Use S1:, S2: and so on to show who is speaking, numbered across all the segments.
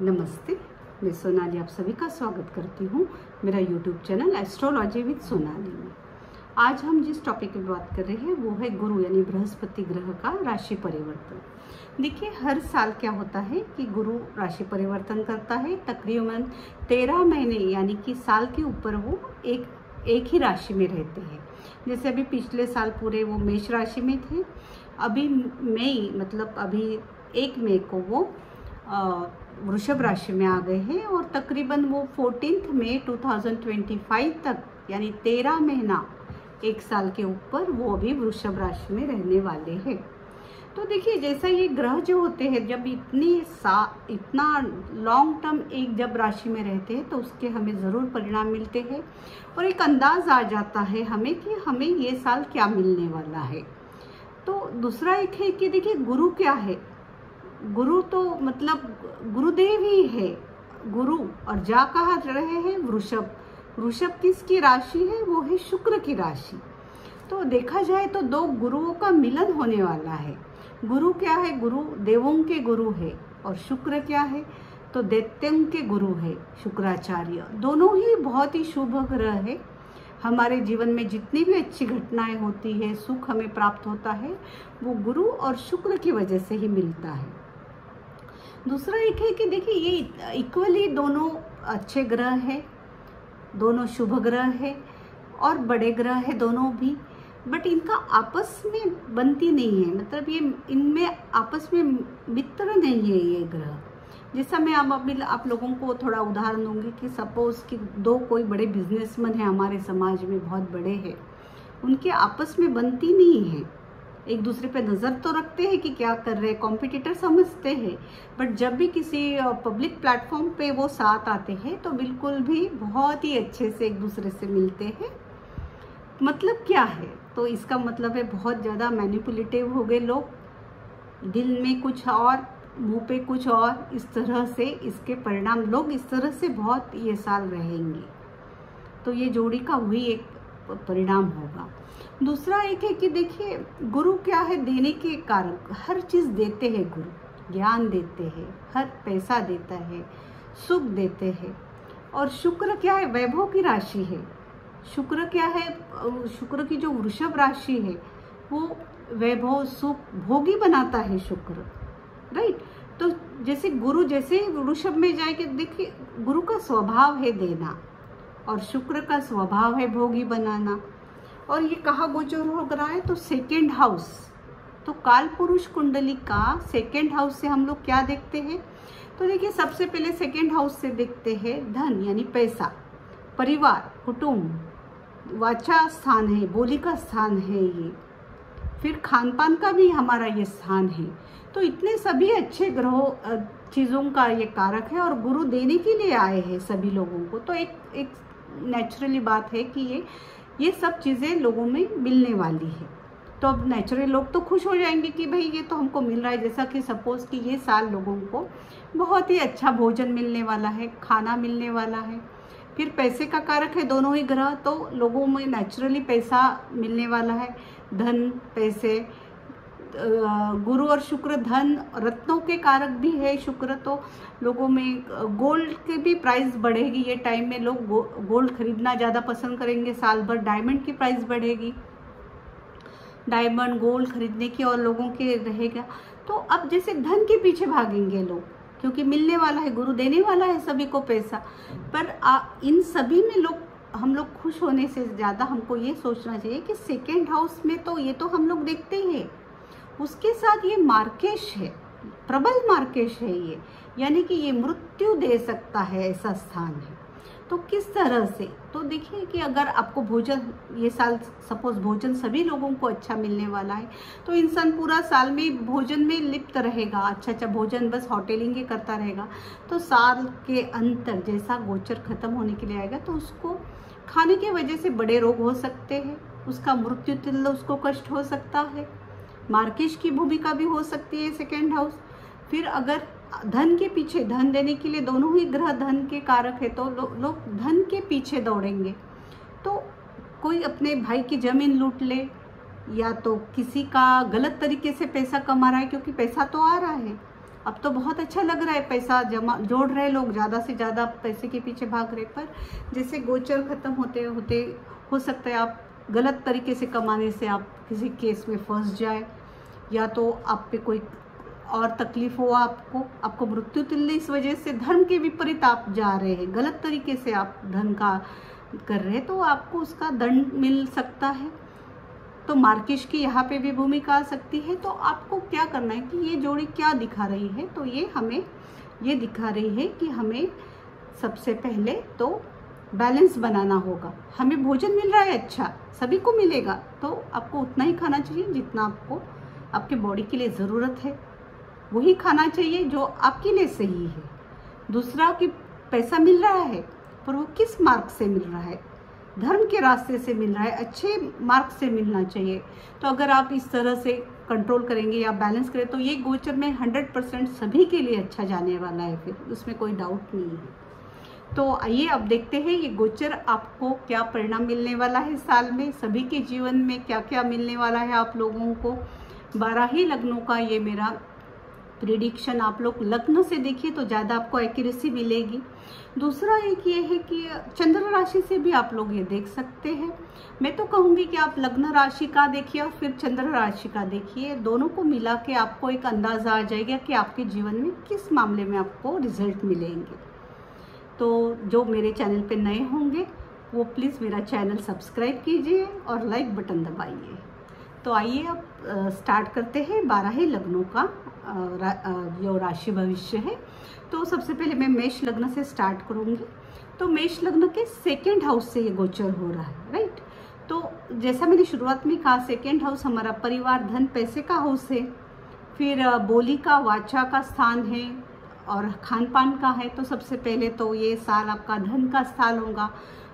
S1: नमस्ते, मैं सोनाली आप सभी का स्वागत करती हूँ मेरा YouTube channel astrology with Sonali में। आज हम जिस टॉपिक की बात कर रहे हैं वो है गुरु यानी बृहस्पति ग्रह का राशि परिवर्तन। देखिए, हर साल क्या होता है कि गुरु राशि परिवर्तन करता है। तकरीबन 13 महीने यानी कि साल के ऊपर वो एक ही राशि में रहते हैं। जैसे अभी पिछले साल पूरे वो मेष राशि में थे, अभी अभी 1 मई को वो वृषभ राशि में आ गए हैं और तकरीबन वो 14 मई 2025 तक यानी 13 महीना 1 साल के ऊपर वो अभी वृषभ राशि में रहने वाले हैं। तो देखिए, जैसा ये ग्रह जो होते हैं जब इतना लॉन्ग टर्म एक जब राशि में रहते हैं तो उसके हमें ज़रूर परिणाम मिलते हैं और एक अंदाज आ जाता है हमें कि हमें ये साल क्या मिलने वाला है। तो दूसरा एक है कि देखिए, गुरु क्या है। गुरु तो मतलब गुरुदेव ही है गुरु, और जा कहाँ रहे हैं वृषभ। वृषभ किसकी राशि है? वो है शुक्र की राशि। तो देखा जाए तो 2 गुरुओं का मिलन होने वाला है। गुरु क्या है? गुरु देवों के गुरु है, और शुक्र क्या है? तो दैत्यों के गुरु है शुक्राचार्य। दोनों ही बहुत ही शुभ ग्रह है। हमारे जीवन में जितनी भी अच्छी घटनाएं होती है, सुख हमें प्राप्त होता है, वो गुरु और शुक्र की वजह से ही मिलता है। दूसरा एक है कि देखिए, ये इक्वली दोनों अच्छे ग्रह है, दोनों शुभ ग्रह है और बड़े ग्रह है दोनों भी, बट इनका आपस में बनती नहीं है। मतलब ये इनमें आपस में मित्र नहीं है ये ग्रह। जैसा मैं आप लोगों को थोड़ा उदाहरण दूंगी कि सपोज कि 2 कोई बड़े बिजनेसमैन हैं हमारे समाज में, बहुत बड़े हैं, उनके आपस में बनती नहीं है। एक दूसरे पे नज़र तो रखते हैं कि क्या कर रहे हैं, कॉम्पिटिटर समझते हैं, बट जब भी किसी पब्लिक प्लेटफॉर्म पे वो साथ आते हैं तो बिल्कुल भी बहुत ही अच्छे से एक दूसरे से मिलते हैं। मतलब क्या है? तो इसका मतलब है बहुत ज़्यादा मैनिपुलेटिव हो गए लोग, दिल में कुछ और मुंह पे कुछ और, इस तरह से इसके परिणाम लोग इस तरह से बहुत ये साल रहेंगे। तो ये जोड़ी का वही एक परिणाम होगा। दूसरा एक है कि देखिए, गुरु क्या है? देने के कारक, हर चीज़ देते हैं गुरु, ज्ञान देते हैं, हर पैसा देता है, सुख देते हैं। और शुक्र क्या है? वैभव की राशि है। शुक्र क्या है? शुक्र की जो वृषभ राशि है वो वैभव सुख भोगी बनाता है शुक्र, राइट। तो जैसे गुरु जैसे वृषभ में जाएंगे, देखिए गुरु का स्वभाव है देना और शुक्र का स्वभाव है भोगी बनाना। और ये कहाँ गोचर हो रहा है? तो 2nd हाउस। तो काल पुरुष कुंडली का 2nd हाउस से हम लोग क्या देखते हैं? तो देखिए, सबसे पहले 2nd हाउस से देखते हैं धन यानी पैसा, परिवार, कुटुंब, वाचा स्थान है, बोली का स्थान है ये, फिर खान पान का भी हमारा ये स्थान है। तो इतने सभी अच्छे ग्रहों चीज़ों का ये कारक है और गुरु देने के लिए आए हैं सभी लोगों को। तो एक नेचुरली बात है कि ये सब चीज़ें लोगों में मिलने वाली है। तो अब नेचुरली लोग तो खुश हो जाएंगे कि भाई ये तो हमको मिल रहा है। जैसा कि सपोज कि ये साल लोगों को बहुत ही अच्छा भोजन मिलने वाला है, खाना मिलने वाला है, फिर पैसे का कारक है दोनों ही ग्रह, तो लोगों में नेचुरली पैसा मिलने वाला है, धन, पैसे। गुरु और शुक्र धन रत्नों के कारक भी है शुक्र, तो लोगों में गोल्ड की भी प्राइस बढ़ेगी। ये टाइम में लोग गोल्ड खरीदना ज़्यादा पसंद करेंगे। साल भर डायमंड की प्राइस बढ़ेगी, डायमंड गोल्ड खरीदने की और लोगों के रहेगा। तो अब जैसे धन के पीछे भागेंगे लोग, क्योंकि मिलने वाला है, गुरु देने वाला है सभी को पैसा। पर इन सभी में हम लोग खुश होने से ज़्यादा हमको ये सोचना चाहिए कि 2nd हाउस में तो ये तो हम लोग देखते हैं, उसके साथ ये मार्केश है, प्रबल मार्केश है ये, यानी कि ये मृत्यु दे सकता है, ऐसा स्थान है। तो किस तरह से? तो देखिए कि अगर आपको भोजन ये साल सपोज भोजन सभी लोगों को अच्छा मिलने वाला है, तो इंसान पूरा साल में भोजन में लिप्त रहेगा, अच्छा भोजन बस होटलिंग ही करता रहेगा। तो साल के अंत तक जैसा गोचर खत्म होने के लिए आएगा तो उसको खाने की वजह से बड़े रोग हो सकते हैं, उसका मृत्यु तुल्य उसको कष्ट हो सकता है, मार्केश की भूमिका भी हो सकती है 2nd हाउस। फिर अगर धन के पीछे, धन देने के लिए दोनों ही ग्रह धन के कारक है, तो लोग धन के पीछे दौड़ेंगे। तो कोई अपने भाई की जमीन लूट ले, या तो किसी का गलत तरीके से पैसा कमा रहा है, क्योंकि पैसा तो आ रहा है, अब तो बहुत अच्छा लग रहा है, पैसा जमा जोड़ रहे लोग, ज़्यादा से ज़्यादा पैसे के पीछे भाग रहे। पर जैसे गोचर ख़त्म होते होते हो सकता है आप गलत तरीके से कमाने से आप किसी केस में फंस जाए, या तो आप पे कोई और तकलीफ हो, आपको मृत्यु तुल्य इस वजह से धर्म के विपरीत आप जा रहे हैं, गलत तरीके से आप धन का कर रहे हैं, तो आपको उसका दंड मिल सकता है। तो मार्किश की यहाँ पे भी भूमिका आ सकती है। तो आपको क्या करना है कि ये जोड़ी क्या दिखा रही है, तो ये हमें ये दिखा रही है कि हमें सबसे पहले तो बैलेंस बनाना होगा। हमें भोजन मिल रहा है, अच्छा सभी को मिलेगा, तो आपको उतना ही खाना चाहिए जितना आपको आपके बॉडी के लिए ज़रूरत है, वही खाना चाहिए जो आपके लिए सही है। दूसरा कि पैसा मिल रहा है पर वो किस मार्ग से मिल रहा है, धर्म के रास्ते से मिल रहा है, अच्छे मार्ग से मिलना चाहिए। तो अगर आप इस तरह से कंट्रोल करेंगे या बैलेंस करें तो ये गोचर में 100% सभी के लिए अच्छा जाने वाला है, फिर उसमें कोई डाउट नहीं है। तो आइए अब देखते हैं ये गोचर आपको क्या परिणाम मिलने वाला है साल में, सभी के जीवन में क्या क्या मिलने वाला है आप लोगों को। 12 ही लग्नों का ये मेरा प्रिडिक्शन, आप लोग लग्न से देखिए तो ज़्यादा आपको एक्यूरेसी मिलेगी। दूसरा एक ये है कि चंद्र राशि से भी आप लोग ये देख सकते हैं। मैं तो कहूँगी कि आप लग्न राशि का देखिए और फिर चंद्र राशि का देखिए, दोनों को मिला के आपको एक अंदाज़ा आ जाएगा कि आपके जीवन में किस मामले में आपको रिजल्ट मिलेंगे। तो जो मेरे चैनल पे नए होंगे वो प्लीज़ मेरा चैनल सब्सक्राइब कीजिए और लाइक बटन दबाइए। तो आइए अब स्टार्ट करते हैं 12 ही लग्नों का जो राशि भविष्य है। तो सबसे पहले मैं मेष लग्न से स्टार्ट करूंगी। तो मेष लग्न के सेकेंड हाउस से ये गोचर हो रहा है, राइट। तो जैसा मैंने शुरुआत में कहा, सेकेंड हाउस हमारा परिवार, धन, पैसे का हाउस है, फिर बोली का, वाचा का स्थान है और खान पान का है। तो सबसे पहले तो ये साल आपका धन का साल होगा,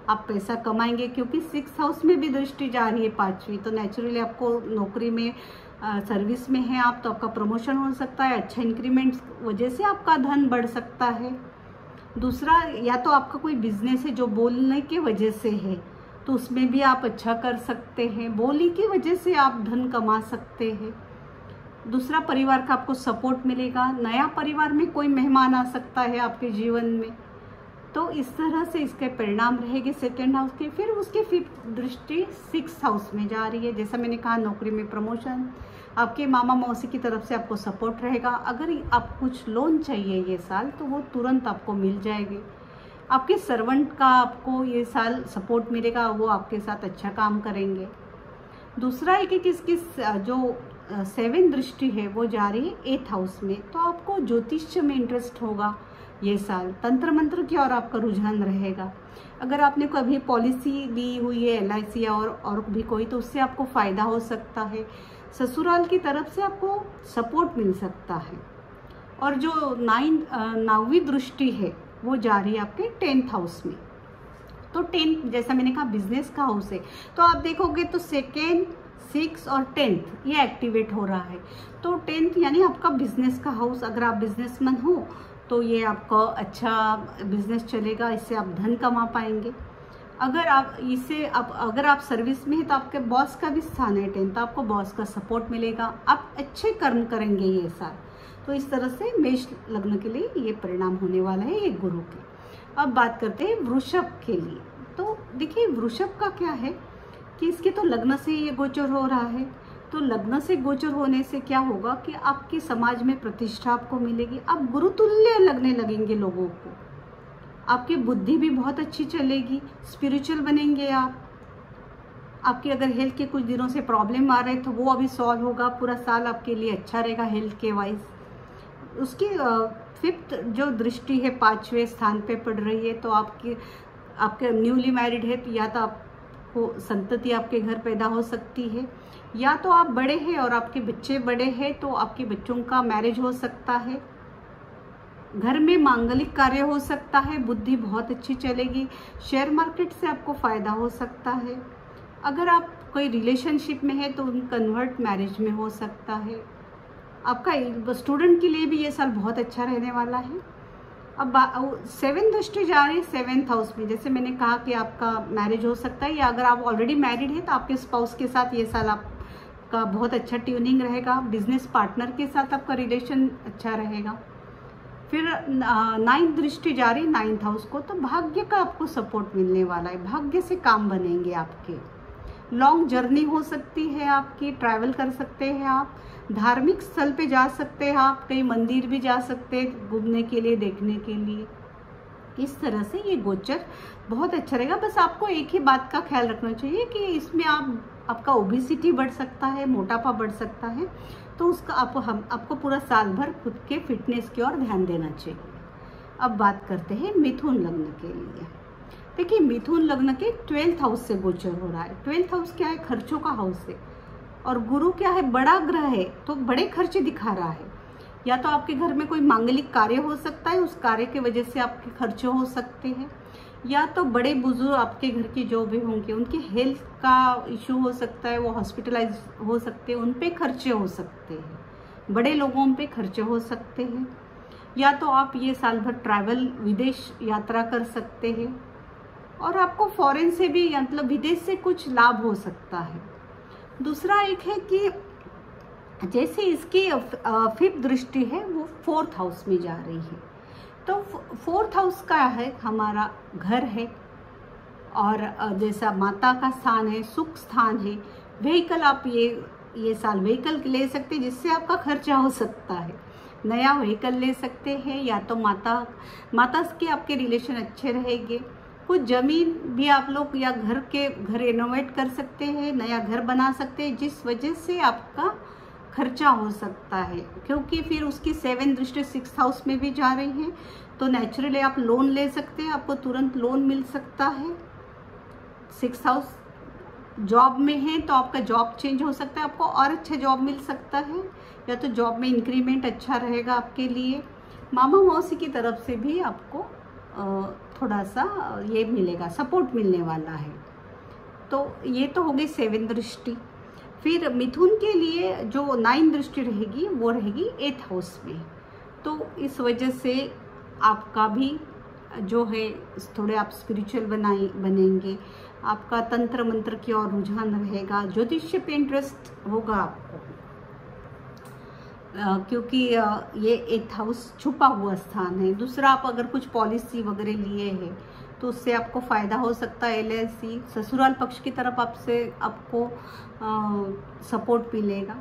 S1: आप पैसा कमाएंगे क्योंकि 6th हाउस में भी दृष्टि जा रही है 5वीं। तो नेचुरली आपको नौकरी में सर्विस में है आप, तो आपका प्रमोशन हो सकता है, अच्छा इंक्रीमेंट वजह से आपका धन बढ़ सकता है। दूसरा, या तो आपका कोई बिजनेस है जो बोलने की वजह से है, तो उसमें भी आप अच्छा कर सकते हैं, बोली की वजह से आप धन कमा सकते हैं। दूसरा, परिवार का आपको सपोर्ट मिलेगा, नया परिवार में कोई मेहमान आ सकता है आपके जीवन में। तो इस तरह से इसके परिणाम रहेंगे सेकेंड हाउस के। फिर उसकी दृष्टि 6th हाउस में जा रही है। जैसा मैंने कहा, नौकरी में प्रमोशन, आपके मामा मौसी की तरफ से आपको सपोर्ट रहेगा। अगर आप कुछ लोन चाहिए ये साल तो वो तुरंत आपको मिल जाएगी। आपके सर्वेंट का आपको ये साल सपोर्ट मिलेगा, वो आपके साथ अच्छा काम करेंगे। दूसरा है कि किसकी जो 7th दृष्टि है वो जा रही है 8th हाउस में। तो आपको ज्योतिष में इंटरेस्ट होगा ये साल, तंत्र मंत्र की ओर आपका रुझान रहेगा। अगर आपने कभी पॉलिसी ली हुई है LIC और भी कोई, तो उससे आपको फ़ायदा हो सकता है। ससुराल की तरफ से आपको सपोर्ट मिल सकता है। और जो 9वीं दृष्टि है वो जा रही है आपके 10th हाउस में। तो 10 जैसा मैंने कहा बिजनेस का हाउस है, तो आप देखोगे तो 2nd, 6th और 10th ये एक्टिवेट हो रहा है। तो 10th यानी आपका बिजनेस का हाउस। अगर आप बिजनेसमैन हो तो ये आपका अच्छा बिजनेस चलेगा, इससे आप धन कमा पाएंगे। अगर आप सर्विस में हैं तो आपके बॉस का भी स्थान है 10th, तो आपको बॉस का सपोर्ट मिलेगा, आप अच्छे कर्म करेंगे ये साल। तो इस तरह से मेष लग्न के लिए ये परिणाम होने वाला है ये गुरु के। अब बात करते हैं वृषभ के लिए। तो देखिए वृषभ का क्या है कि इसके तो लग्न से ये गोचर हो रहा है। तो लग्न से गोचर होने से क्या होगा कि आपके समाज में प्रतिष्ठा आपको मिलेगी, आप गुरुतुल्य लगने लगेंगे लोगों को, आपकी बुद्धि भी बहुत अच्छी चलेगी, स्पिरिचुअल बनेंगे आप। आपकी अगर हेल्थ के कुछ दिनों से प्रॉब्लम आ रहे तो वो अभी सॉल्व होगा, पूरा साल आपके लिए अच्छा रहेगा हेल्थ के वाइज। उसकी 5th जो दृष्टि है 5वें स्थान पे पड़ रही है। तो आपके न्यूली मैरिड है तो या तो आपको संतति आपके घर पैदा हो सकती है, या तो आप बड़े हैं और आपके बच्चे बड़े हैं तो आपके बच्चों का मैरिज हो सकता है। घर में मांगलिक कार्य हो सकता है, बुद्धि बहुत अच्छी चलेगी। शेयर मार्केट से आपको फ़ायदा हो सकता है। अगर आप कोई रिलेशनशिप में है तो कन्वर्ट मैरिज में हो सकता है। आपका स्टूडेंट के लिए भी ये साल बहुत अच्छा रहने वाला है। अब 7th दृष्टि जा रही है 7th हाउस में। जैसे मैंने कहा कि आपका मैरिज हो सकता है, या अगर आप ऑलरेडी मैरिड है तो आपके स्पाउस के साथ ये साल आप आपका बहुत अच्छा ट्यूनिंग रहेगा, बिजनेस पार्टनर के साथ आपका रिलेशन अच्छा रहेगा। फिर 9th दृष्टि जा रही 9th हाउस को, तो भाग्य का आपको सपोर्ट मिलने वाला है, भाग्य से काम बनेंगे आपके। लॉन्ग जर्नी हो सकती है आपकी, ट्रैवल कर सकते हैं आप, धार्मिक स्थल पे जा सकते हैं आप, कहीं मंदिर भी जा सकते हैं घूमने के लिए, देखने के लिए। इस तरह से ये गोचर बहुत अच्छा रहेगा। बस आपको एक ही बात का ख्याल रखना चाहिए कि इसमें आपका ओबेसिटी बढ़ सकता है, मोटापा बढ़ सकता है, तो उसका आपको पूरा साल भर खुद के फिटनेस की ओर ध्यान देना चाहिए। अब बात करते हैं मिथुन लग्न के लिए। देखिए, मिथुन लग्न के 12th हाउस से गोचर हो रहा है। 12th हाउस क्या है? खर्चों का हाउस है, और गुरु क्या है? बड़ा ग्रह है, तो बड़े खर्चे दिखा रहा है। या तो आपके घर में कोई मांगलिक कार्य हो सकता है, उस कार्य की वजह से आपके खर्चे हो सकते हैं, या तो बड़े बुजुर्ग आपके घर के जो भी होंगे उनके हेल्थ का इशू हो सकता है, वो हॉस्पिटलाइज हो सकते हैं, उन पे खर्चे हो सकते हैं, बड़े लोगों पे खर्चे हो सकते हैं। या तो आप ये साल भर ट्रैवल, विदेश यात्रा कर सकते हैं, और आपको फॉरेन से भी मतलब विदेश से कुछ लाभ हो सकता है। दूसरा एक है कि जैसे इसकी 5th दृष्टि है वो 4th हाउस में जा रही है, तो 4th हाउस का है हमारा घर है, और जैसा माता का स्थान है, सुख स्थान है। व्हीकल आप ये साल व्हीकल ले सकते हैं, जिससे आपका खर्चा हो सकता है। नया व्हीकल ले सकते हैं, या तो माता के आपके रिलेशन अच्छे रहेंगे। कुछ ज़मीन भी आप लोग या घर रेनोवेट कर सकते हैं, नया घर बना सकते हैं, जिस वजह से आपका खर्चा हो सकता है, क्योंकि फिर उसकी 7th दृष्टि 6th हाउस में भी जा रही है, तो नेचुरली आप लोन ले सकते हैं, आपको तुरंत लोन मिल सकता है। 6th हाउस जॉब में है तो आपका जॉब चेंज हो सकता है, आपको और अच्छा जॉब मिल सकता है, या तो जॉब में इंक्रीमेंट अच्छा रहेगा आपके लिए। मामा मौसी की तरफ से भी आपको थोड़ा सा ये मिलेगा, सपोर्ट मिलने वाला है। तो ये तो हो गई 7th दृष्टि। फिर मिथुन के लिए जो 9th दृष्टि रहेगी वो रहेगी 8th हाउस में, तो इस वजह से आपका भी जो है थोड़े आप स्पिरिचुअल बनेंगे, आपका तंत्र मंत्र की ओर रुझान रहेगा, ज्योतिष्य पे इंटरेस्ट होगा आपको, क्योंकि ये 8th हाउस छुपा हुआ स्थान है। दूसरा, आप अगर कुछ पॉलिसी वगैरह लिए हैं तो उससे आपको फ़ायदा हो सकता है। LIC ससुराल पक्ष की तरफ आपको सपोर्ट मिलेगा।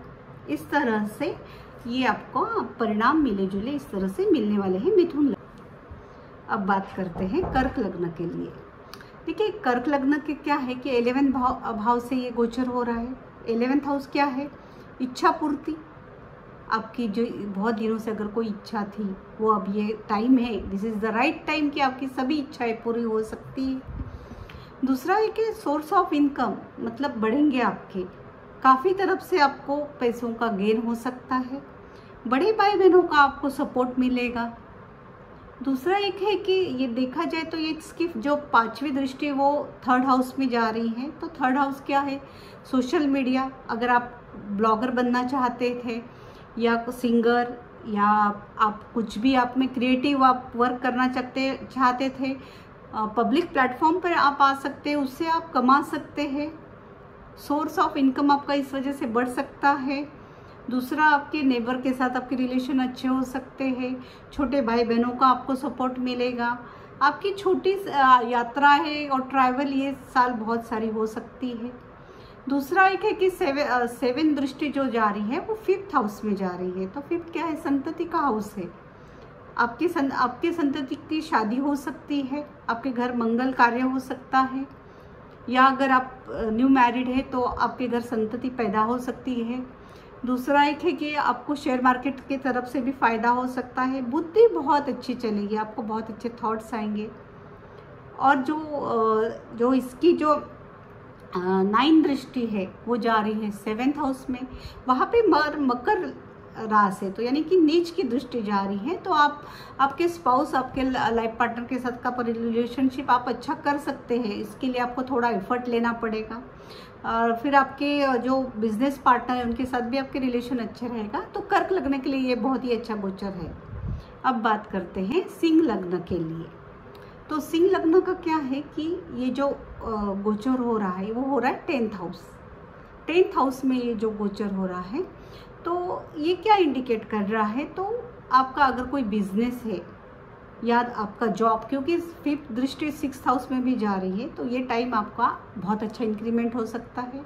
S1: इस तरह से ये आपको परिणाम मिले जुले इस तरह से मिलने वाले हैं मिथुन लग्न। अब बात करते हैं कर्क लग्न के लिए। देखिए, कर्क लग्न के क्या है कि 11th भाव से ये गोचर हो रहा है। 11th हाउस क्या है? इच्छा पूर्ति। आपकी जो बहुत दिनों से अगर कोई इच्छा थी, वो अब ये टाइम है, this is the right time कि आपकी सभी इच्छाएं पूरी हो सकती है। दूसरा है कि सोर्स ऑफ इनकम मतलब बढ़ेंगे आपके, काफ़ी तरफ से आपको पैसों का गेन हो सकता है, बड़े भाई बहनों का आपको सपोर्ट मिलेगा। दूसरा एक है कि ये देखा जाए तो ये इसकी जो 5वीं दृष्टि वो 3rd हाउस में जा रही है, तो 3rd हाउस क्या है? Social media. अगर आप ब्लॉगर बनना चाहते थे, या सिंगर, या आप कुछ भी आप में क्रिएटिव आप वर्क करना चाहते थे, पब्लिक प्लेटफॉर्म पर आप आ सकते हैं, उससे आप कमा सकते हैं। सोर्स ऑफ इनकम आपका इस वजह से बढ़ सकता है। दूसरा, आपके नेबर के साथ आपके रिलेशन अच्छे हो सकते हैं, छोटे भाई बहनों का आपको सपोर्ट मिलेगा। आपकी छोटी यात्रा है और ट्रैवल ये साल बहुत सारी हो सकती है। दूसरा एक है कि 7th दृष्टि जो जा रही है वो 5th हाउस में जा रही है, तो 5th क्या है? संतति का हाउस है। आपकी संतति की शादी हो सकती है, आपके घर मंगल कार्य हो सकता है, या अगर आप न्यू मैरिड है तो आपके घर संतति पैदा हो सकती है। दूसरा एक है कि आपको शेयर मार्केट की तरफ से भी फ़ायदा हो सकता है। बुद्धि बहुत अच्छी चलेगी, आपको बहुत अच्छे थॉट्स आएंगे। और जो इसकी जो 9th दृष्टि है वो जा रही है 7th हाउस में, वहाँ पे मकर रास है, तो यानी कि नीच की दृष्टि जा रही है। तो आपके स्पाउस, आपके लाइफ पार्टनर के साथ का रिलेशनशिप आप अच्छा कर सकते हैं, इसके लिए आपको थोड़ा एफर्ट लेना पड़ेगा। और फिर आपके जो बिजनेस पार्टनर है उनके साथ भी आपके रिलेशन अच्छे रहेगा। तो कर्क लग्न के लिए ये बहुत ही अच्छा गोचर है। अब बात करते हैं सिंह लग्न के लिए। तो सिंह लग्न का क्या है कि ये जो गोचर हो रहा है वो हो रहा है 10th हाउस। 10th हाउस में ये जो गोचर हो रहा है, तो ये क्या इंडिकेट कर रहा है, तो आपका अगर कोई बिजनेस है या आपका जॉब, क्योंकि 5th दृष्टि 6th हाउस में भी जा रही है, तो ये टाइम आपका बहुत अच्छा इंक्रीमेंट हो सकता है,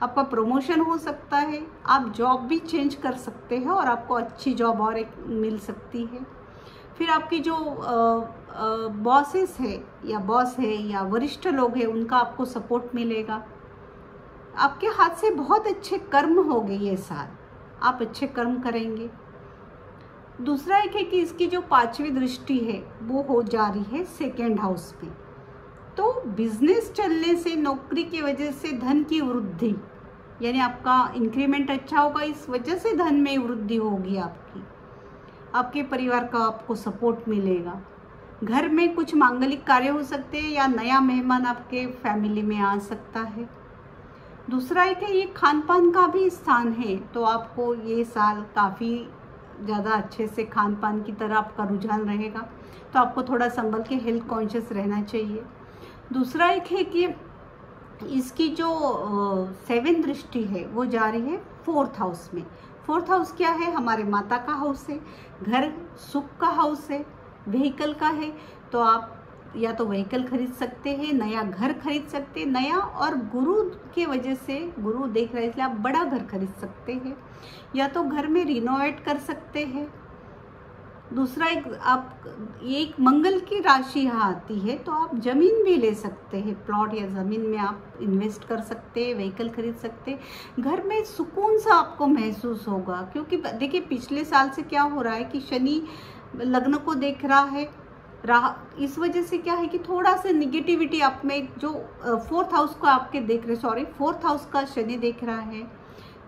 S1: आपका प्रमोशन हो सकता है, आप जॉब भी चेंज कर सकते हैं और आपको अच्छी जॉब और एक मिल सकती है। फिर आपकी जो बॉसेस है या बॉस है या वरिष्ठ लोग हैं, उनका आपको सपोर्ट मिलेगा। आपके हाथ से बहुत अच्छे कर्म होंगे ये साल, आप अच्छे कर्म करेंगे। दूसरा एक है कि इसकी जो 5वीं दृष्टि है वो हो जा रही है 2nd हाउस में, तो बिजनेस चलने से, नौकरी की वजह से धन की वृद्धि, यानी आपका इंक्रीमेंट अच्छा होगा, इस वजह से धन में वृद्धि होगी आपकी। आपके परिवार का आपको सपोर्ट मिलेगा। घर में कुछ मांगलिक कार्य हो सकते हैं या नया मेहमान आपके फैमिली में आ सकता है। दूसरा एक है, ये खान पान का भी स्थान है, तो आपको ये साल काफ़ी ज़्यादा अच्छे से खान पान की तरफ आपका रुझान रहेगा, तो आपको थोड़ा संभल के हेल्थ कॉन्शियस रहना चाहिए। दूसरा एक है कि इसकी जो 7th दृष्टि है वो जा रही है 4th हाउस में। 4th हाउस क्या है, हमारे माता का हाउस है, घर सुख का हाउस है, व्हीकल का है, तो आप या तो व्हीकल खरीद सकते हैं, नया घर खरीद सकते हैं, नया, और गुरु के वजह से, गुरु देख रहे हैं इसलिए आप बड़ा घर खरीद सकते हैं, या तो घर में रिनोवेट कर सकते हैं। दूसरा एक मंगल की राशि यहाँ आती है, तो आप जमीन भी ले सकते हैं, प्लॉट या ज़मीन में आप इन्वेस्ट कर सकते हैं, व्हीकल खरीद सकते हैं। घर में सुकून सा आपको महसूस होगा, क्योंकि देखिए पिछले साल से क्या हो रहा है कि शनि लग्न को देख रहा है, इस वजह से क्या है कि थोड़ा सा निगेटिविटी आप में, जो 4th हाउस को आपके देख रहे, 4th हाउस का शनि देख रहा है,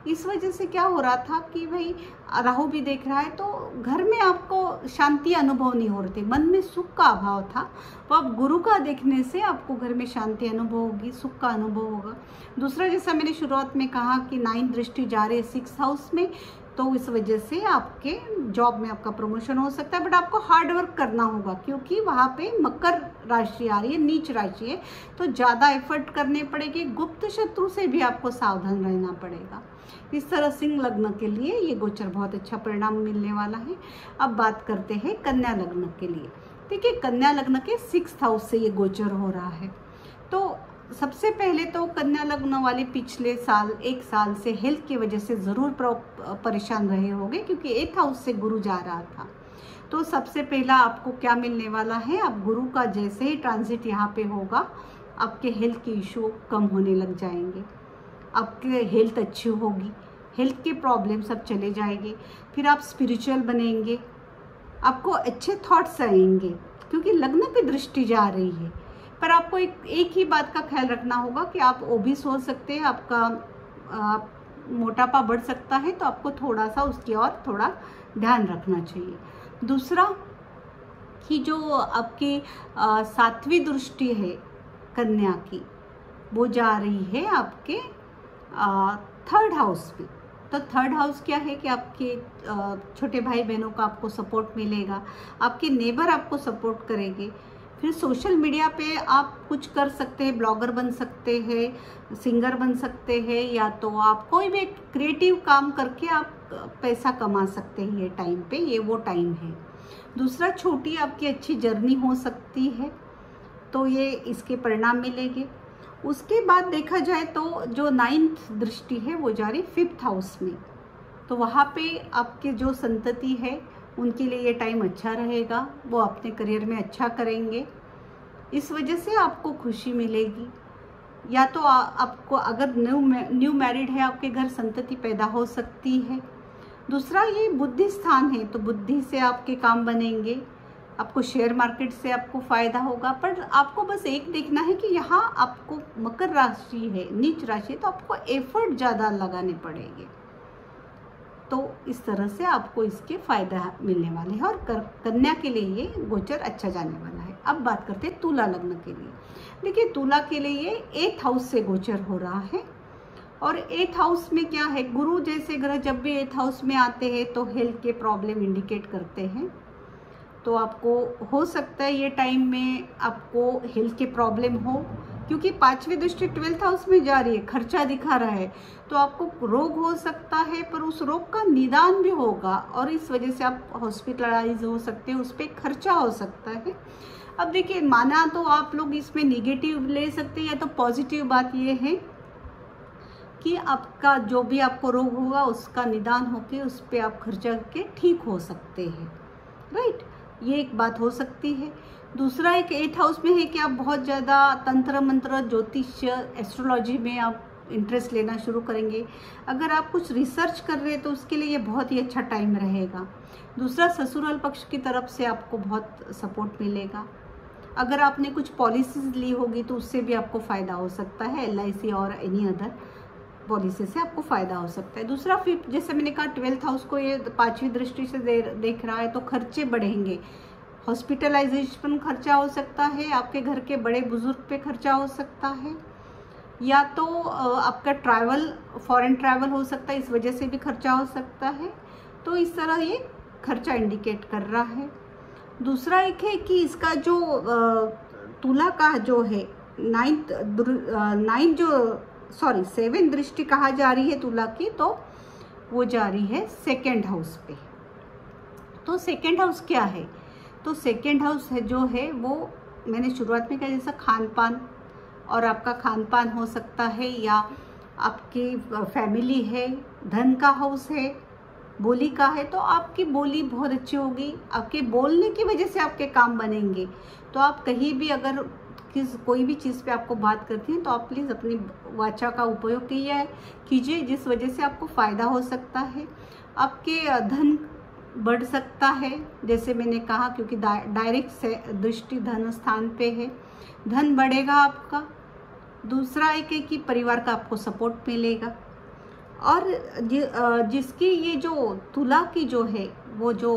S1: इस वजह से क्या हो रहा था कि भाई राहु भी देख रहा है, तो घर में आपको शांति अनुभव नहीं हो रही थी, मन में सुख का अभाव था। तो अब गुरु का देखने से आपको घर में शांति अनुभव होगी, सुख का अनुभव होगा। दूसरा, जैसा मैंने शुरुआत में कहा कि 9th दृष्टि जा रही है 6th हाउस में, तो इस वजह से आपके जॉब में आपका प्रमोशन हो सकता है, बट आपको हार्ड वर्क करना होगा, क्योंकि वहाँ पे मकर राशि आ रही है, नीच राशि है, तो ज़्यादा एफर्ट करने पड़ेगी। गुप्त शत्रु से भी आपको सावधान रहना पड़ेगा। इस तरह सिंह लग्न के लिए ये गोचर बहुत अच्छा परिणाम मिलने वाला है। अब बात करते हैं कन्या लग्न के लिए। देखिए, कन्या लग्न के 6th हाउस से ये गोचर हो रहा है, तो सबसे पहले तो कन्या लग्न वाले पिछले साल, 1 साल से हेल्थ की वजह से ज़रूर परेशान रहे होंगे, क्योंकि 8th हाउस से गुरु जा रहा था। तो सबसे पहला आपको क्या मिलने वाला है, अब गुरु का जैसे ही ट्रांजिट यहाँ पे होगा, आपके हेल्थ के इशू कम होने लग जाएंगे, आपके हेल्थ अच्छी होगी, हेल्थ के प्रॉब्लम सब चले जाएंगे। फिर आप स्पिरिचुअल बनेंगे, आपको अच्छे थॉट्स आएंगे, क्योंकि लग्न पे दृष्टि जा रही है। पर आपको एक ही बात का ख्याल रखना होगा कि आप ओबीस हो सकते हैं, आपका मोटापा बढ़ सकता है, तो आपको थोड़ा सा उसकी और थोड़ा ध्यान रखना चाहिए। दूसरा कि जो आपकी 7वीं दृष्टि है कन्या की, वो जा रही है आपके 3rd हाउस में। तो 3rd हाउस क्या है कि आपके छोटे भाई बहनों का आपको सपोर्ट मिलेगा, आपके नेबर आपको सपोर्ट करेंगे। फिर सोशल मीडिया पे आप कुछ कर सकते हैं, ब्लॉगर बन सकते हैं, सिंगर बन सकते हैं, या तो आप कोई भी क्रिएटिव काम करके आप पैसा कमा सकते हैं। ये टाइम पे, ये वो टाइम है। दूसरा, छोटी आपकी अच्छी जर्नी हो सकती है, तो ये इसके परिणाम मिलेंगे। उसके बाद देखा जाए तो जो 9th दृष्टि है वो जा रही 5th हाउस में, तो वहाँ पे आपके जो संतति है उनके लिए ये टाइम अच्छा रहेगा, वो अपने करियर में अच्छा करेंगे, इस वजह से आपको खुशी मिलेगी। या तो आपको अगर न्यू मैरिड है, आपके घर संतति पैदा हो सकती है। दूसरा, ये बुद्धि स्थान है, तो बुद्धि से आपके काम बनेंगे, आपको शेयर मार्केट से आपको फ़ायदा होगा। पर आपको बस एक देखना है कि यहाँ आपको मकर राशि है, नीच राशि है, तो आपको एफर्ट ज़्यादा लगाने पड़ेंगे, तो इस तरह से आपको इसके फ़ायदा मिलने वाले हैं। और कन्या के लिए ये गोचर अच्छा जाने वाला है। अब बात करते हैं तुला लग्न के लिए। देखिए, तुला के लिए ये 8th हाउस से गोचर हो रहा है, और 8th हाउस में क्या है, गुरु जैसे ग्रह जब भी 8th हाउस में आते हैं तो हेल्थ के प्रॉब्लम इंडिकेट करते हैं। तो आपको हो सकता है ये टाइम में आपको हेल्थ के प्रॉब्लम हो, क्योंकि 5वीं दृष्टि 12th हाउस में जा रही है, खर्चा दिखा रहा है, तो आपको रोग हो सकता है, पर उस रोग का निदान भी होगा और इस वजह से आप हॉस्पिटलाइज हो सकते हैं, उस पर खर्चा हो सकता है। अब देखिए, माना तो आप लोग इसमें निगेटिव ले सकते हैं या तो पॉजिटिव बात ये है कि आपका जो भी आपको रोग होगा उसका निदान होके उस पर आप खर्चा करके ठीक हो सकते हैं, राइट। ये एक बात हो सकती है। दूसरा एक 8th हाउस में है कि आप बहुत ज़्यादा तंत्र मंत्र, ज्योतिष, एस्ट्रोलॉजी में आप इंटरेस्ट लेना शुरू करेंगे। अगर आप कुछ रिसर्च कर रहे हैं तो उसके लिए ये बहुत ही अच्छा टाइम रहेगा। दूसरा, ससुराल पक्ष की तरफ से आपको बहुत सपोर्ट मिलेगा। अगर आपने कुछ पॉलिसीज ली होगी तो उससे भी आपको फ़ायदा हो सकता है, LIC और एनी अदर पॉलिसी से आपको फ़ायदा हो सकता है। दूसरा, फिर जैसे मैंने कहा 12th हाउस को ये 5वीं दृष्टि से देख रहा है, तो खर्चे बढ़ेंगे। हॉस्पिटलाइजेशन खर्चा हो सकता है, आपके घर के बड़े बुजुर्ग पे खर्चा हो सकता है, या तो आपका ट्रैवल, फॉरेन ट्रैवल हो सकता है, इस वजह से भी खर्चा हो सकता है। तो इस तरह ये खर्चा इंडिकेट कर रहा है। दूसरा एक है कि इसका जो तुला का जो है 7th दृष्टि कहाँ जा रही है तुला की, तो वो जा रही है 2nd हाउस पे। तो 2nd हाउस क्या है? तो 2nd हाउस है जो है वो मैंने शुरुआत में कहा, जैसा खान पान, और आपका खान पान हो सकता है, या आपकी फैमिली है, धन का हाउस है, बोली का है, तो आपकी बोली बहुत अच्छी होगी। आपके बोलने की वजह से आपके काम बनेंगे। तो आप कहीं भी अगर कोई भी चीज़ पे आपको बात करती हैं तो आप प्लीज़ अपनी वाचा का उपयोग कीजिए, जिस वजह से आपको फ़ायदा हो सकता है। आपके धन बढ़ सकता है, जैसे मैंने कहा, क्योंकि डायरेक्ट दृष्टि धन स्थान पे है, धन बढ़ेगा आपका। दूसरा एक है कि परिवार का आपको सपोर्ट मिलेगा। और जिसकी ये जो तुला की जो है वो जो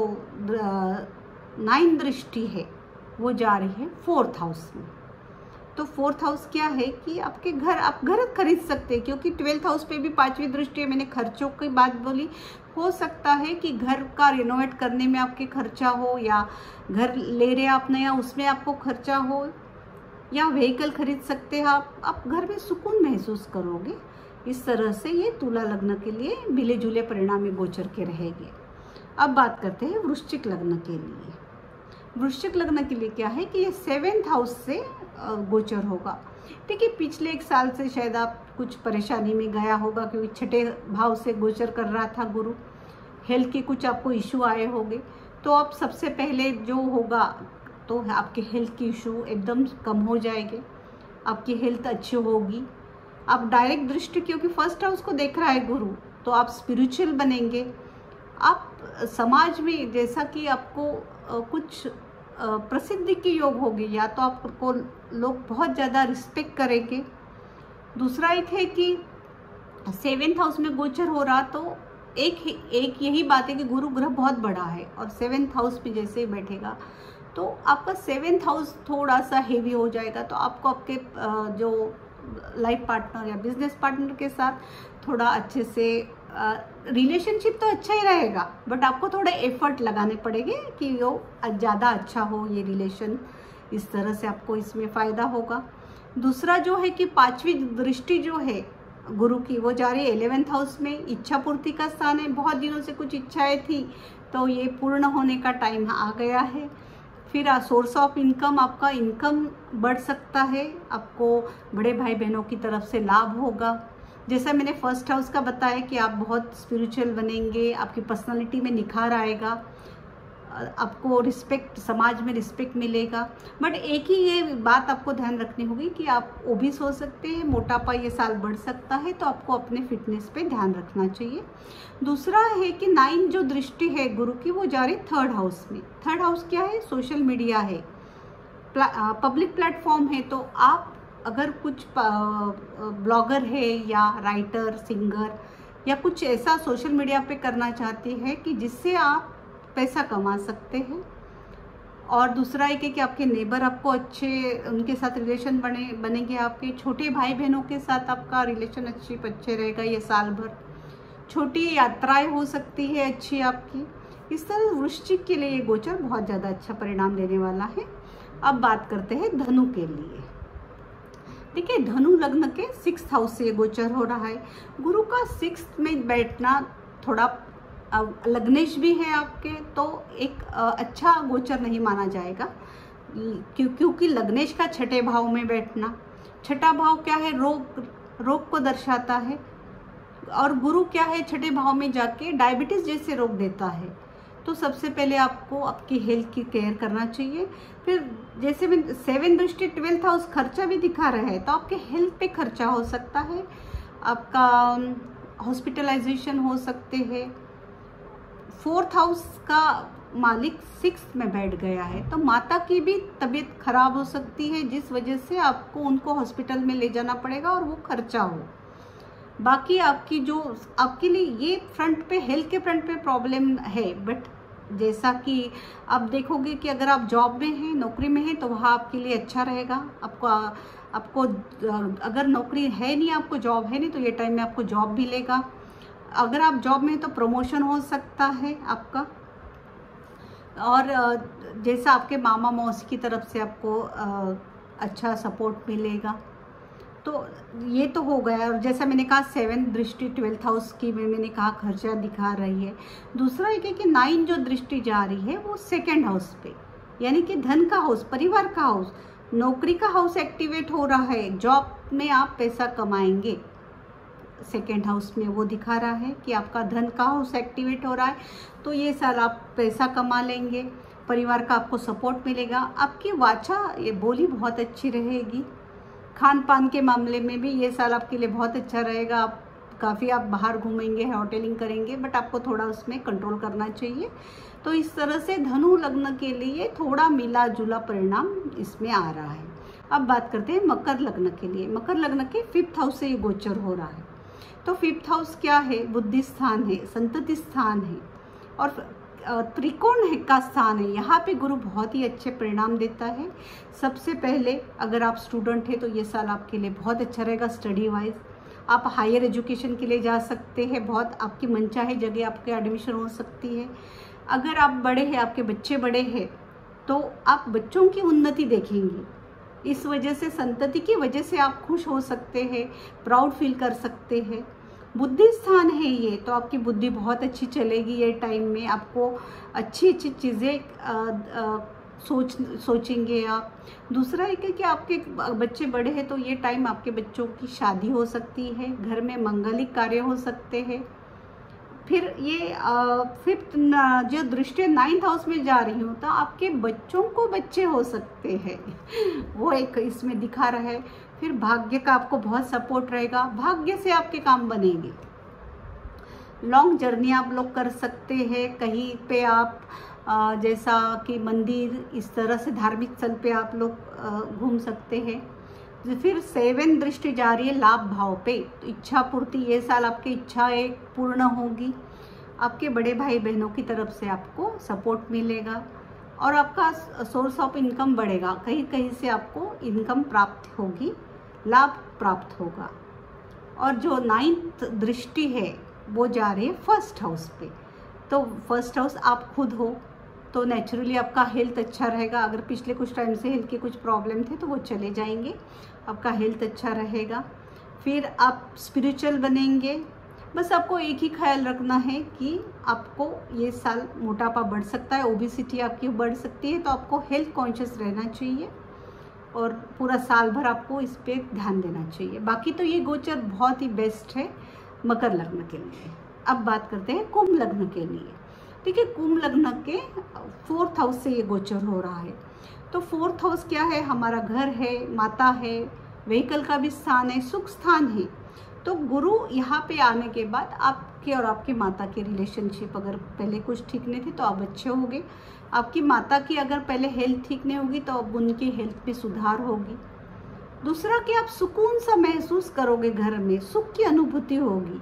S1: 9th दृष्टि है वो जा रही है 4th हाउस में। तो 4th हाउस क्या है कि आपके घर, आप घर खरीद सकते हैं, क्योंकि 12th हाउस पे भी 5वीं दृष्टि है। मैंने खर्चों की बात बोली, हो सकता है कि घर का रिनोवेट करने में आपके खर्चा हो, या घर ले रहे आप नया उसमें आपको खर्चा हो, या व्हीकल खरीद सकते हैं आप घर में सुकून महसूस करोगे। इस तरह से ये तुला लग्न के लिए मिले जुले परिणाम गोचर के रहेंगे। अब बात करते हैं वृश्चिक लग्न के लिए। वृश्चिक लग्न के लिए क्या है कि ये 7th हाउस से गोचर होगा। देखिए, पिछले 1 साल से शायद आप कुछ परेशानी में गया होगा, क्योंकि 6ठे भाव से गोचर कर रहा था गुरु। हेल्थ के कुछ आपको इशू आए होंगे, तो अब सबसे पहले जो होगा तो आपके हेल्थ की इशू एकदम कम हो जाएंगे, आपकी हेल्थ अच्छी होगी। आप डायरेक्ट दृष्टि, क्योंकि 1st हाउस को देख रहा है गुरु, तो आप स्पिरिचुअल बनेंगे। आप समाज में, जैसा कि आपको कुछ प्रसिद्धि की योग होगी, या तो आपको लोग बहुत ज़्यादा रिस्पेक्ट करेंगे। दूसरा एक है कि 7th हाउस में गोचर हो रहा, तो एक यही बात है कि गुरु ग्रह बहुत बड़ा है, और 7th हाउस में जैसे ही बैठेगा तो आपका 7th हाउस थोड़ा सा हेवी हो जाएगा। तो आपको आपके जो लाइफ पार्टनर या बिजनेस पार्टनर के साथ थोड़ा अच्छे से रिलेशनशिप तो अच्छा ही रहेगा, बट आपको थोड़ा एफर्ट लगाने पड़ेंगे कि वो ज़्यादा अच्छा हो ये रिलेशन। इस तरह से आपको इसमें फ़ायदा होगा। दूसरा जो है कि 5वीं दृष्टि जो है गुरु की वो जा रही है 11th हाउस में। इच्छा पूर्ति का स्थान है। बहुत दिनों से कुछ इच्छाएं थी तो ये पूर्ण होने का टाइम आ गया है। फिर सोर्स ऑफ इनकम, आपका इनकम बढ़ सकता है, आपको बड़े भाई बहनों की तरफ से लाभ होगा। जैसा मैंने 1st हाउस का बताया कि आप बहुत स्पिरिचुअल बनेंगे, आपकी पर्सनालिटी में निखार आएगा, आपको रिस्पेक्ट, समाज में रिस्पेक्ट मिलेगा। बट एक ही ये बात आपको ध्यान रखनी होगी कि आप ओबीस हो सकते हैं, मोटापा ये साल बढ़ सकता है, तो आपको अपने फिटनेस पे ध्यान रखना चाहिए। दूसरा है कि 9 जो दृष्टि है गुरु की वो जा रही 3rd हाउस में। 3rd हाउस क्या है? सोशल मीडिया है, पब्लिक प्लेटफॉर्म है। तो आप अगर कुछ ब्लॉगर है या राइटर, सिंगर या कुछ ऐसा सोशल मीडिया पे करना चाहते हैं कि जिससे आप पैसा कमा सकते हैं। और दूसरा एक है कि आपके नेबर आपको अच्छे, उनके साथ रिलेशन बनेंगे। आपके छोटे भाई बहनों के साथ आपका रिलेशन अच्छे रहेगा ये साल भर। छोटी यात्राएं हो सकती है अच्छी आपकी। इस तरह वृश्चिक के लिए ये गोचर बहुत ज़्यादा अच्छा परिणाम देने वाला है। अब बात करते हैं धनु के लिए। देखिए धनु लग्न के 6th हाउस से गोचर हो रहा है। गुरु का 6th में बैठना थोड़ा लग्नेश भी है आपके, तो एक अच्छा गोचर नहीं माना जाएगा, क्योंकि लग्नेश का 6ठे भाव में बैठना, 6ठा भाव क्या है, रोग को दर्शाता है, और गुरु क्या है 6ठे भाव में जाके डायबिटीज जैसे रोग देता है। तो सबसे पहले आपको आपकी हेल्थ की केयर करना चाहिए। फिर जैसे मैं 7 दृष्टि 12th हाउस खर्चा भी दिखा रहा है, तो आपके हेल्थ पे खर्चा हो सकता है, आपका हॉस्पिटलाइजेशन हो सकते हैं। 4th हाउस का मालिक 6th में बैठ गया है, तो माता की भी तबीयत खराब हो सकती है, जिस वजह से आपको उनको हॉस्पिटल में ले जाना पड़ेगा और वो खर्चा हो। बाकी आपकी जो आपके लिए ये फ्रंट पे, हेल्थ के फ्रंट पे प्रॉब्लम है, बट जैसा कि आप देखोगे कि अगर आप जॉब में हैं, नौकरी में हैं, तो वहाँ आपके लिए अच्छा रहेगा। आपको अगर नौकरी है नहीं, आपको जॉब है नहीं, तो ये टाइम में आपको जॉब भी लेगा। अगर आप जॉब में, तो प्रमोशन हो सकता है आपका, और जैसा आपके मामा मौसी की तरफ से आपको अच्छा सपोर्ट मिलेगा। तो ये तो हो गया। और जैसा मैंने कहा 7 दृष्टि 12th हाउस की मैंने कहा खर्चा दिखा रही है। दूसरा एक है कि 9 जो दृष्टि जा रही है वो 2nd हाउस पे, यानी कि धन का हाउस, परिवार का हाउस, नौकरी का हाउस एक्टिवेट हो रहा है, जॉब में आप पैसा कमाएंगे। 2nd हाउस में वो दिखा रहा है कि आपका धन का हाउस एक्टिवेट हो रहा है, तो ये साल आप पैसा कमा लेंगे, परिवार का आपको सपोर्ट मिलेगा। आपकी वाचा, ये बोली बहुत अच्छी रहेगी। खान पान के मामले में भी ये साल आपके लिए बहुत अच्छा रहेगा। आप बाहर घूमेंगे, होटलिंग करेंगे, बट आपको थोड़ा उसमें कंट्रोल करना चाहिए। तो इस तरह से धनु लग्न के लिए थोड़ा मिला जुला परिणाम इसमें आ रहा है। अब बात करते हैं मकर लग्न के लिए। मकर लग्न के 5th हाउस से ये गोचर हो रहा है। तो 5th हाउस क्या है, बुद्धि स्थान है, संतति स्थान है, और त्रिकोण का स्थान है। यहाँ पे गुरु बहुत ही अच्छे परिणाम देता है। सबसे पहले अगर आप स्टूडेंट हैं, तो ये साल आपके लिए बहुत अच्छा रहेगा स्टडी वाइज। आप हायर एजुकेशन के लिए जा सकते हैं, बहुत आपकी मनचाहे जगह आपके एडमिशन हो सकती है। अगर आप बड़े हैं, आपके बच्चे बड़े हैं, तो आप बच्चों की उन्नति देखेंगे। इस वजह से, संतति की वजह से आप खुश हो सकते हैं, प्राउड फील कर सकते हैं। बुद्धि स्थान है ये, तो आपकी बुद्धि बहुत अच्छी चलेगी ये टाइम में। आपको अच्छी अच्छी चीज़ें सोचेंगे आप। दूसरा एक है कि आपके बच्चे बड़े हैं, तो ये टाइम आपके बच्चों की शादी हो सकती है, घर में मंगलिक कार्य हो सकते हैं। फिर ये 5th जो दृष्टि 9th हाउस में जा रही हूँ, तो आपके बच्चों को बच्चे हो सकते हैं, वो एक इसमें दिखा रहा है। फिर भाग्य का आपको बहुत सपोर्ट रहेगा, भाग्य से आपके काम बनेंगे। लॉन्ग जर्नी आप लोग कर सकते हैं, कहीं पे आप जैसा कि मंदिर, इस तरह से धार्मिक स्थल पे आप लोग घूम सकते हैं। फिर 7 दृष्टि जा रही है लाभ भाव पे, तो इच्छा पूर्ति, ये साल आपकी इच्छाएं पूर्ण होगी। आपके बड़े भाई बहनों की तरफ से आपको सपोर्ट मिलेगा, और आपका सोर्स ऑफ इनकम बढ़ेगा। कहीं कहीं से आपको इनकम प्राप्त होगी, लाभ प्राप्त होगा। और जो 9th दृष्टि है वो जा रही है 1st हाउस पे, तो 1st हाउस आप खुद हो, तो नेचुरली आपका हेल्थ अच्छा रहेगा। अगर पिछले कुछ टाइम से हेल्थ के कुछ प्रॉब्लम थे, तो वो चले जाएंगे, आपका हेल्थ अच्छा रहेगा। फिर आप स्पिरिचुअल बनेंगे। बस आपको एक ही ख्याल रखना है कि आपको ये साल मोटापा बढ़ सकता है, ओबेसिटी आपकी बढ़ सकती है, तो आपको हेल्थ कॉन्शियस रहना चाहिए, और पूरा साल भर आपको इस पर ध्यान देना चाहिए। बाकी तो ये गोचर बहुत ही बेस्ट है मकर लग्न के लिए। अब बात करते हैं कुंभ लग्न के लिए। देखिए कुंभ लग्न के 4th हाउस से ये गोचर हो रहा है। तो 4th हाउस क्या है, हमारा घर है, माता है, व्हीकल का भी स्थान है, सुख स्थान है। तो गुरु यहाँ पे आने के बाद आपके और आपकी माता के रिलेशनशिप अगर पहले कुछ ठीक नहीं थे, तो अब अच्छे होंगे। आपकी माता की अगर पहले हेल्थ ठीक नहीं होगी, तो अब उनकी हेल्थ में सुधार होगी। दूसरा कि आप सुकून सा महसूस करोगे, घर में सुख की अनुभूति होगी।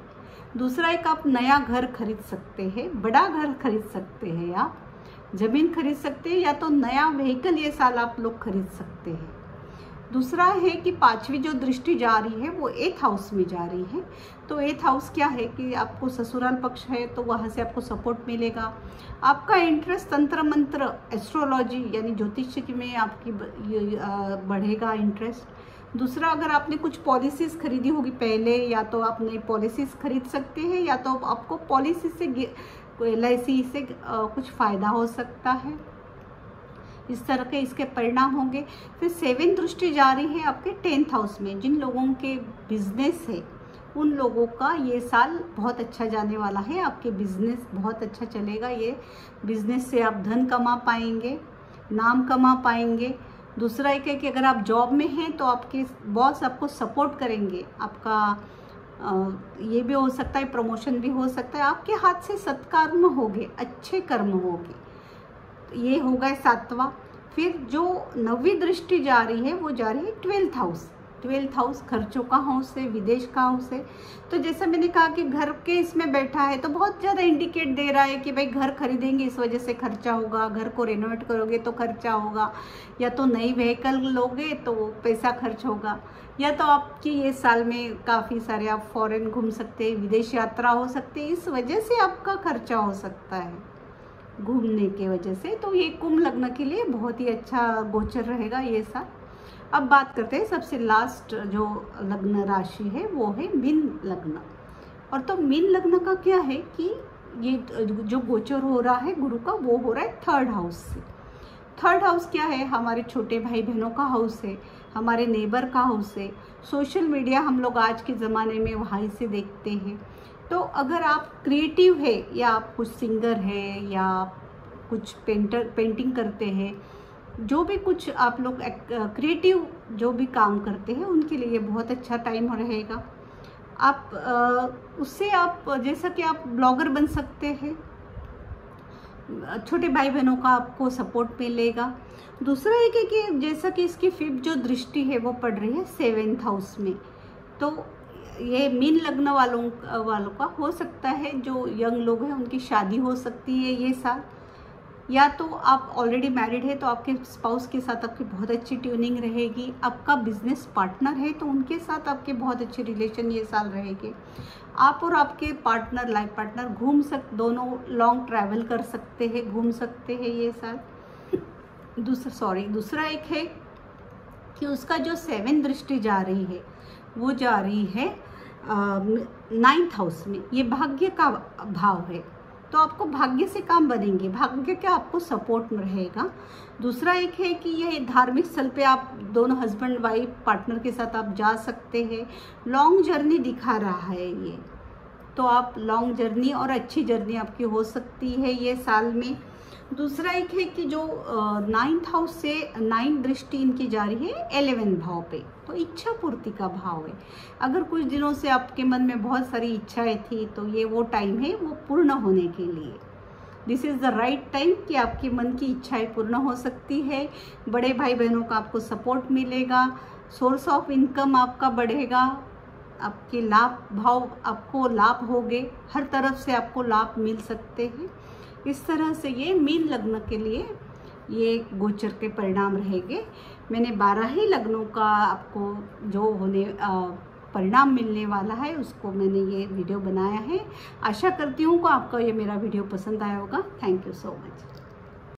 S1: दूसरा एक आप नया घर खरीद सकते हैं, बड़ा घर खरीद सकते हैं, आप ज़मीन खरीद सकते हैं, या तो नया व्हीकल ये साल आप लोग खरीद सकते हैं। दूसरा है कि 5वीं जो दृष्टि जा रही है वो 8th हाउस में जा रही है। तो 8th हाउस क्या है कि आपको ससुराल पक्ष है, तो वहाँ से आपको सपोर्ट मिलेगा। आपका इंटरेस्ट तंत्र मंत्र, एस्ट्रोलॉजी यानी ज्योतिष में आपकी बढ़ेगा इंटरेस्ट। दूसरा, अगर आपने कुछ पॉलिसीज़ खरीदी होगी पहले, या तो आप नई पॉलिसीज़ खरीद सकते हैं, या तो आपको पॉलिसी से LIC से कुछ फ़ायदा हो सकता है। इस तरह के इसके परिणाम होंगे। फिर 7th दृष्टि जा रही है आपके 10th हाउस में। जिन लोगों के बिजनेस है उन लोगों का ये साल बहुत अच्छा जाने वाला है। आपके बिजनेस बहुत अच्छा चलेगा। ये बिजनेस से आप धन कमा पाएंगे, नाम कमा पाएंगे। दूसरा एक है कि अगर आप जॉब में हैं तो आपके बॉस आपको सपोर्ट करेंगे। आपका ये भी हो सकता है, प्रमोशन भी हो सकता है। आपके हाथ से सत्कर्म होंगे, अच्छे कर्म होंगे। ये होगा 7वां। फिर जो 9वीं दृष्टि जा रही है वो जा रही है 12th हाउस। 12th हाउस खर्चों का हाउस है, विदेश का हाउस है। तो जैसा मैंने कहा कि घर के इसमें बैठा है तो बहुत ज़्यादा इंडिकेट दे रहा है कि भाई घर खरीदेंगे इस वजह से खर्चा होगा, घर को रेनोवेट करोगे तो खर्चा होगा, या तो नई व्हीकल लोगे तो पैसा खर्च होगा, या तो आपकी ये साल में काफ़ी सारे आप फॉरेन घूम सकते हैं, विदेश यात्रा हो सकती है। इस वजह से आपका खर्चा हो सकता है घूमने के वजह से। तो ये कुंभ लग्न के लिए बहुत ही अच्छा गोचर रहेगा ये साल। अब बात करते हैं सबसे लास्ट जो लग्न राशि है वो है मीन लग्न। और तो मीन लग्न का क्या है कि ये जो गोचर हो रहा है गुरु का वो हो रहा है 3rd हाउस से। 3rd हाउस क्या है? हमारे छोटे भाई बहनों का हाउस है, हमारे नेबर का हाउस है। सोशल मीडिया हम लोग आज के ज़माने में वहीं से देखते हैं। तो अगर आप क्रिएटिव है, या आप कुछ सिंगर है, या कुछ पेंटिंग करते हैं, जो भी कुछ आप लोग क्रिएटिव जो भी काम करते हैं उनके लिए बहुत अच्छा टाइम रहेगा। आप उससे आप जैसा कि आप ब्लॉगर बन सकते हैं, छोटे भाई बहनों का आपको सपोर्ट मिलेगा। दूसरा एक है कि जैसा कि इसकी 5th जो दृष्टि है वो पड़ रही है 7th हाउस में। तो ये मीन लग्न वालों का हो सकता है, जो यंग लोग हैं उनकी शादी हो सकती है ये साल, या तो आप ऑलरेडी मैरिड है तो आपके स्पाउस के साथ आपकी बहुत अच्छी ट्यूनिंग रहेगी। आपका बिजनेस पार्टनर है तो उनके साथ आपके बहुत अच्छे रिलेशन ये साल रहेंगे। आप और आपके पार्टनर, लाइफ पार्टनर दोनों लॉन्ग ट्रैवल कर सकते हैं, घूम सकते हैं ये साल। दूसरा एक है कि उसका जो 7th दृष्टि जा रही है वो जा रही है 9th हाउस में। ये भाग्य का भाव है, तो आपको भाग्य से काम बनेंगे, भाग्य का आपको सपोर्ट रहेगा। दूसरा एक है कि ये धार्मिक स्थल पे आप दोनों हस्बैंड वाइफ पार्टनर के साथ आप जा सकते हैं। लॉन्ग जर्नी दिखा रहा है ये, तो आप लॉन्ग जर्नी और अच्छी जर्नी आपकी हो सकती है ये साल में। दूसरा एक है कि जो 9th हाउस से 9th दृष्टि इनकी जा रही है 11वें भाव पे, तो इच्छा पूर्ति का भाव है। अगर कुछ दिनों से आपके मन में बहुत सारी इच्छाएं थी तो ये वो टाइम है वो पूर्ण होने के लिए। This is the right time कि आपके मन की इच्छाएं पूर्ण हो सकती है। बड़े भाई बहनों का आपको सपोर्ट मिलेगा, सोर्स ऑफ इनकम आपका बढ़ेगा, आपके आपको लाभ होंगे, हर तरफ से आपको लाभ मिल सकते हैं। इस तरह से ये मीन लग्न के लिए ये गोचर के परिणाम रहेंगे। मैंने 12 ही लग्नों का आपको जो परिणाम मिलने वाला है उसको मैंने ये वीडियो बनाया है। आशा करती हूँ कि आपको ये मेरा वीडियो पसंद आया होगा। Thank you so much.